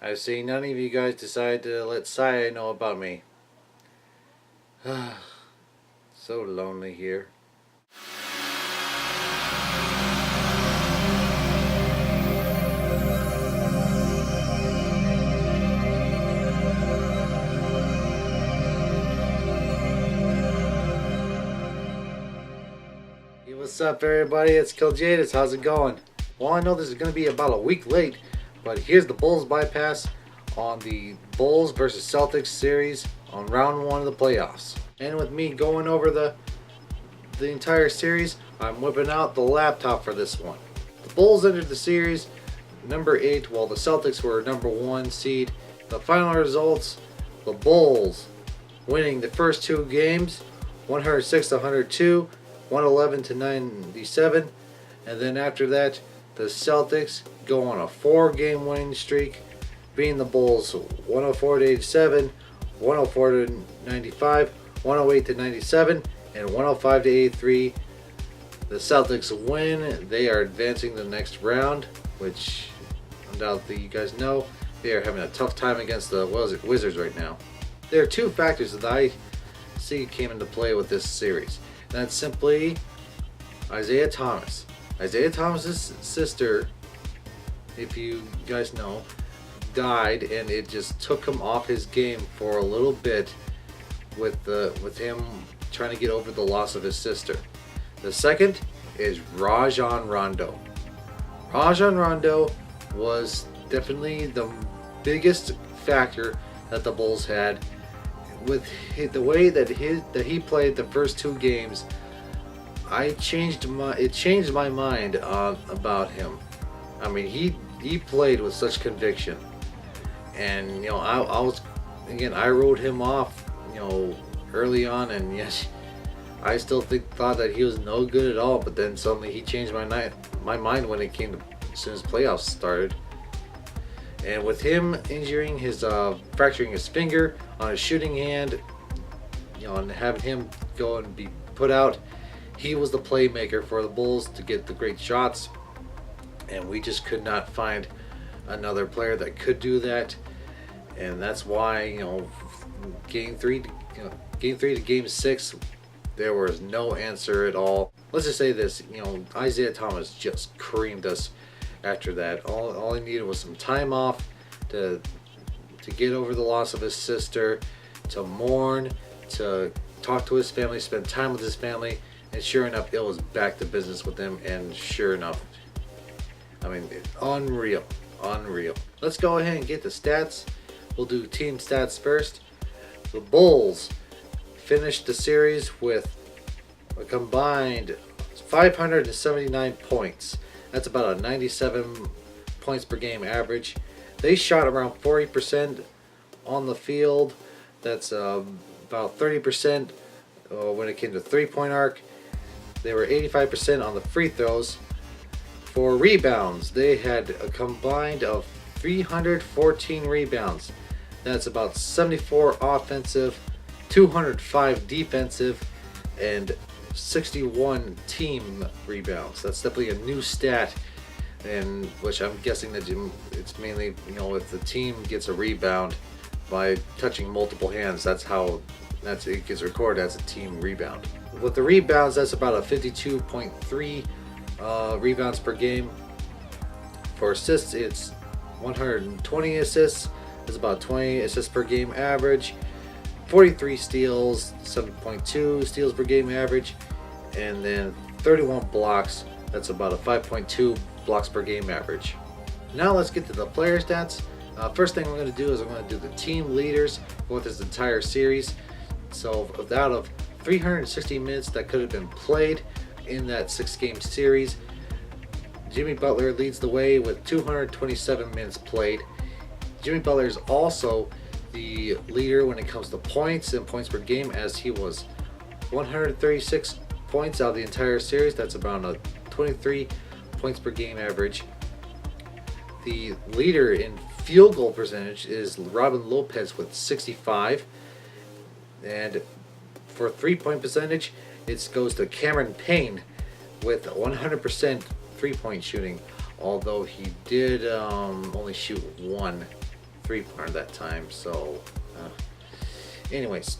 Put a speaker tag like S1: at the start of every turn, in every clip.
S1: I see none of you guys decide to let Saya know about me. So lonely here. Hey, what's up, everybody? It's Kiljaedas. How's it going? Well, I know this is going to be about a week late, but here's the Bulls bypass on the Bulls versus Celtics series on round one of the playoffs. And with me going over the entire series, I'm whipping out the laptop for this one. The Bulls entered the series number 8, while the Celtics were number 1 seed. The final results: the Bulls winning the first two games, 106-102, 111-97, and then after that, the Celtics go on a 4-game winning streak, beating the Bulls 104-87, 104-95, 108-97, and 105-83. The Celtics win. They are advancing the next round, which undoubtedly you guys know they are having a tough time against the Wizards right now. There are two factors that I see came into play with this series. And that's simply Isaiah Thomas. Isaiah Thomas's sister, if you guys know, died, and it just took him off his game for a little bit with him trying to get over the loss of his sister. The second is Rajon Rondo. Rajon Rondo was definitely the biggest factor that the Bulls had. With the way that he played the first two games, it changed my mind about him. I mean, he played with such conviction, and I wrote him off, early on, and yes, I still thought that he was no good at all. But then suddenly he changed my mind when it came to as soon as playoffs started. And with him fracturing his finger on his shooting hand, and having him go and be put out, he was the playmaker for the Bulls to get the great shots. And we just could not find another player that could do that. And that's why, game three to game 6, there was no answer at all. Let's just say this, Isaiah Thomas just creamed us. After that, all he needed was some time off to get over the loss of his sister, to mourn, to talk to his family, spend time with his family, and sure enough, it was back to business with him. And sure enough, I mean, unreal. Let's go ahead and get the stats. We'll do team stats first. The Bulls finished the series with a combined 579 points. That's about a 97 points per game average. They shot around 40% on the field. That's about 30% when it came to three-point arc. They were 85% on the free throws. For rebounds, they had a combined of 314 rebounds. That's about 74 offensive, 205 defensive, and 61 team rebounds. That's definitely a new stat, and which I'm guessing that it's mainly, if the team gets a rebound by touching multiple hands, it gets recorded as a team rebound. With the rebounds, that's about a 52.3 rebounds per game. For assists, it's 120 assists. It's about 20 assists per game average. 43 steals, 7.2 steals per game average, and then 31 blocks. That's about a 5.2 blocks per game average. Now let's get to the player stats. First thing we're going to do is I'm going to do the team leaders for this entire series. So out of 360 minutes that could have been played in that 6-game series, Jimmy Butler leads the way with 227 minutes played. Jimmy Butler is also the leader when it comes to points and points per game, as he was 136 points out of the entire series. That's about a 23 points per game average. The leader in field goal percentage is Robin Lopez with 65, and for 3-point percentage, it goes to Cameron Payne with 100% 3-point shooting, although he did only shoot one 3-pointer that time. So, anyways,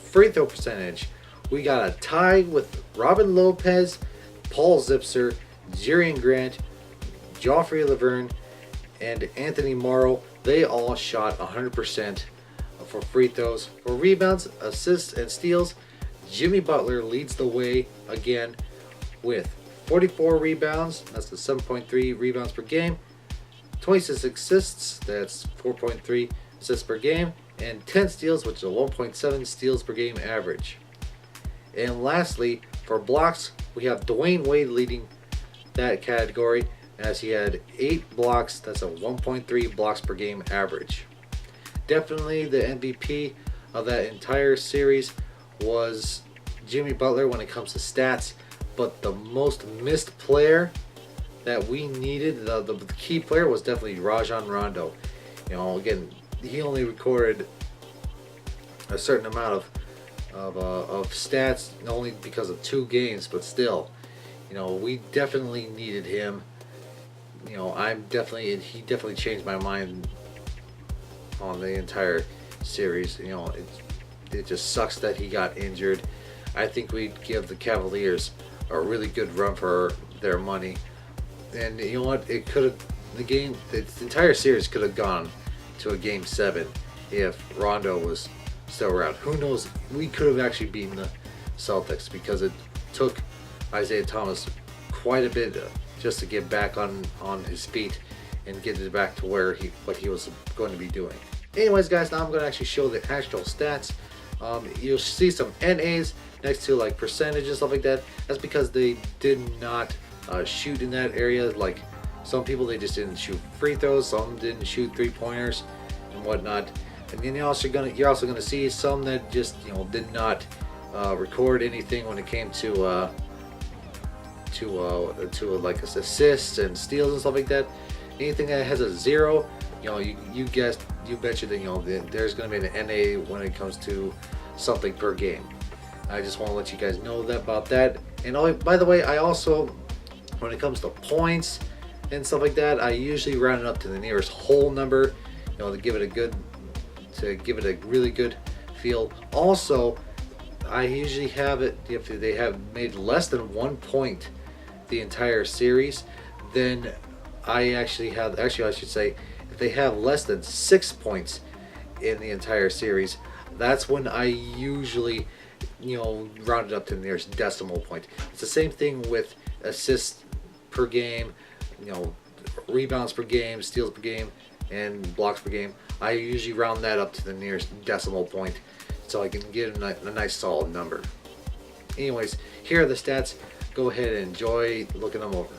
S1: free throw percentage. We got a tie with Robin Lopez, Paul Zipser, Jerian Grant, Joffrey Laverne, and Anthony Morrow. They all shot 100% for free throws. For rebounds, assists, and steals, Jimmy Butler leads the way again with 44 rebounds. That's the 7.3 rebounds per game. 26 assists. That's 4.3 assists per game. And 10 steals, which is a 1.7 steals per game average. And lastly, for blocks, we have Dwayne Wade leading that category as he had 8 blocks. That's a 1.3 blocks per game average. Definitely the MVP of that entire series was Jimmy Butler when it comes to stats, but the most missed player that we needed, the key player, was definitely Rajon Rondo. You know, again, he only recorded a certain amount of stats only because of 2 games, but still, you know, we definitely needed him. You know, he definitely changed my mind on the entire series. You know, it just sucks that he got injured. I think we'd give the Cavaliers a really good run for their money. And you know what? It could have the entire series could have gone to a game 7 if Rondo was still around. Who knows? We could have actually beaten the Celtics because it took Isaiah Thomas quite a bit just to get back on his feet and get it back to what he was going to be doing. Anyways, guys, now I'm going to actually show the actual stats. You'll see some NAs next to like percentage and stuff like that. That's because they did not shoot in that area. Like some people, they just didn't shoot free throws. Some didn't shoot 3-pointers and whatnot. And then you're also gonna see some that just did not record anything when it came to like assists and steals and stuff like that. Anything that has a 0, you betcha that there's gonna be an NA when it comes to something per game. I just want to let you guys know about that. And by the way, I also, when it comes to points and stuff like that, I usually round it up to the nearest whole number, to give it a really good feel. Also, I usually have it, if they have made less than 1 point the entire series, then I should say, if they have less than 6 points in the entire series, that's when I usually, round it up to the nearest decimal point. It's the same thing with assists per game, rebounds per game, steals per game, and blocks per game. I usually round that up to the nearest decimal point so I can get a nice solid number. Anyways, here are the stats. Go ahead and enjoy looking them over.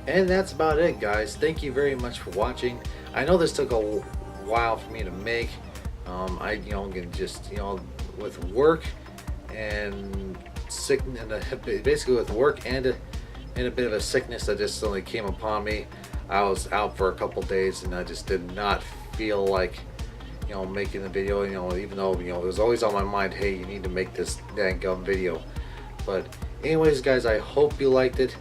S1: And that's about it, guys. Thank you very much for watching. I know this took a while for me to make. With work and sickness, basically with work and a bit of a sickness that just suddenly came upon me. I was out for a couple days and I just did not feel like, making the video. Even though it was always on my mind, hey, you need to make this dang gum video. But anyways, guys, I hope you liked it.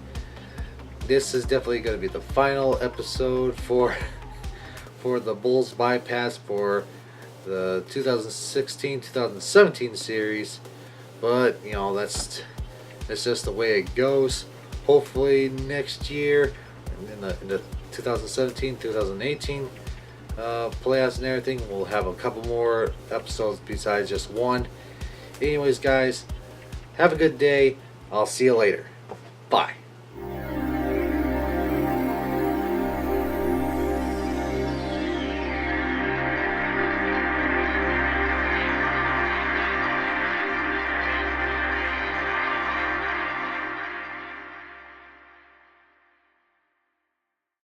S1: This is definitely going to be the final episode for for the Bulls bypass for the 2016-2017 series, but you know that's just the way it goes. Hopefully next year, in the 2017-2018 playoffs and everything, we'll have a couple more episodes besides just one. Anyways, guys, have a good day. I'll see you later. Bye.